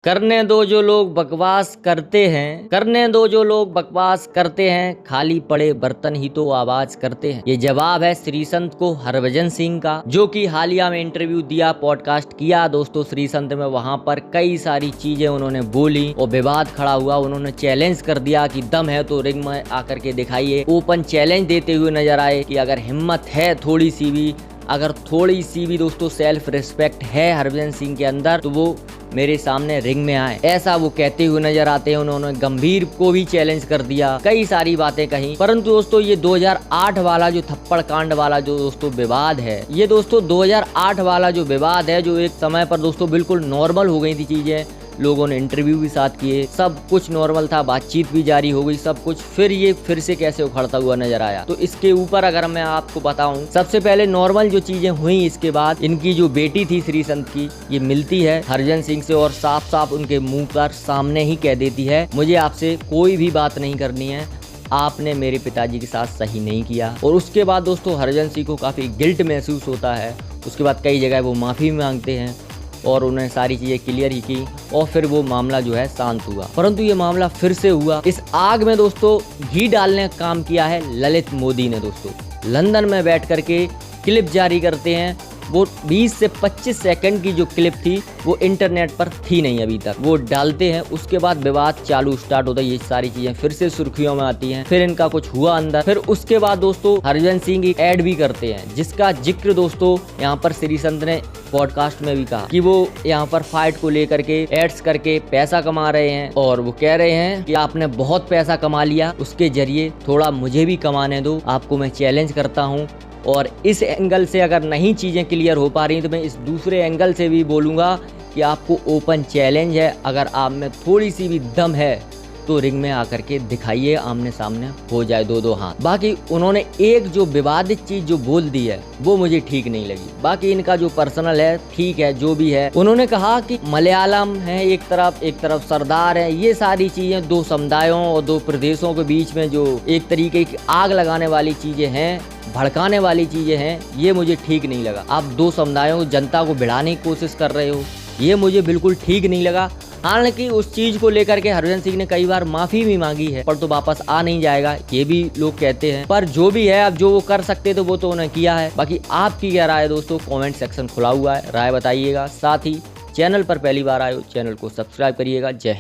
करने दो जो लोग बकवास करते हैं, करने दो जो लोग बकवास करते हैं, खाली पड़े बर्तन ही तो आवाज करते हैं। ये जवाब है श्री संत को हरभजन सिंह का, जो कि हालिया में इंटरव्यू दिया, पॉडकास्ट किया दोस्तों श्री संत में। वहां पर कई सारी चीजें उन्होंने बोली और विवाद खड़ा हुआ। उन्होंने चैलेंज कर दिया कि दम है तो रिंग में आकर के दिखाइए। ओपन चैलेंज देते हुए नजर आए कि अगर हिम्मत है थोड़ी सी भी, अगर थोड़ी सी भी दोस्तों सेल्फ रिस्पेक्ट है हरभजन सिंह के अंदर, तो वो मेरे सामने रिंग में आए, ऐसा वो कहते हुए नजर आते हैं। उन्होंने गंभीर को भी चैलेंज कर दिया, कई सारी बातें कही। परंतु दोस्तों ये 2008 वाला जो थप्पड़ कांड वाला जो दोस्तों विवाद है, ये दोस्तों 2008 वाला जो विवाद है, जो एक समय पर दोस्तों बिल्कुल नॉर्मल हो गई थी चीजें, लोगों ने इंटरव्यू भी साथ किए, सब कुछ नॉर्मल था, बातचीत भी जारी हो गई, सब कुछ। फिर ये फिर से कैसे उखड़ता हुआ नजर आया। तो इसके ऊपर अगर मैं आपको बताऊं, सबसे पहले नॉर्मल जो चीजें हुई, इसके बाद इनकी जो बेटी थी श्री संत की, ये मिलती है हरभजन सिंह से और साफ साफ उनके मुंह पर सामने ही कह देती है, मुझे आपसे कोई भी बात नहीं करनी है, आपने मेरे पिताजी के साथ सही नहीं किया। और उसके बाद दोस्तों हरभजन सिंह को काफी गिल्ट महसूस होता है। उसके बाद कई जगह वो माफी मांगते हैं और उन्होंने सारी चीजें क्लियर ही की और फिर वो मामला जो है शांत हुआ। परंतु ये मामला फिर से हुआ। इस आग में दोस्तों घी डालने का काम किया है ललित मोदी ने। दोस्तों लंदन में बैठ करके क्लिप जारी करते हैं। वो 20 से 25 सेकंड की जो क्लिप थी वो इंटरनेट पर थी नहीं अभी तक, वो डालते हैं। उसके बाद विवाद चालू स्टार्ट होता है, ये सारी चीजें फिर से सुर्खियों में आती हैं। फिर इनका कुछ हुआ अंदर। फिर उसके बाद दोस्तों हरभजन सिंह की एड भी करते हैं, जिसका जिक्र दोस्तों यहाँ पर श्री संत ने पॉडकास्ट में भी कहा कि वो यहाँ पर फाइट को लेकर के एड्स करके पैसा कमा रहे हैं। और वो कह रहे हैं कि आपने बहुत पैसा कमा लिया, उसके जरिए थोड़ा मुझे भी कमाने दो, आपको मैं चैलेंज करता हूँ। और इस एंगल से अगर नहीं चीज़ें क्लियर हो पा रही तो मैं इस दूसरे एंगल से भी बोलूँगा कि आपको ओपन चैलेंज है, अगर आप में थोड़ी सी भी दम है तो रिंग में आकर के दिखाइए, आमने सामने हो जाए दो हाथ। बाकी उन्होंने एक जो विवादित चीज जो बोल दी है वो मुझे ठीक नहीं लगी। बाकी इनका जो पर्सनल है ठीक है, जो भी है। उन्होंने कहा कि मलयालम है एक तरफ सरदार है, ये सारी चीजें दो समुदायों और दो प्रदेशों के बीच में जो एक तरीके की आग लगाने वाली चीजें हैं, भड़काने वाली चीजें हैं, ये मुझे ठीक नहीं लगा। आप दो समुदायों जनता को भिड़ाने की कोशिश कर रहे हो, ये मुझे बिल्कुल ठीक नहीं लगा। हालांकि उस चीज को लेकर के हरभजन सिंह ने कई बार माफी भी मांगी है, पर तो वापस आ नहीं जाएगा, ये भी लोग कहते हैं। पर जो भी है, अब जो वो कर सकते थे वो तो उन्होंने किया है। बाकी आपकी क्या राय है दोस्तों, कमेंट सेक्शन खुला हुआ है, राय बताइएगा। साथ ही चैनल पर पहली बार आए हो, चैनल को सब्सक्राइब करिएगा। जय हिंद।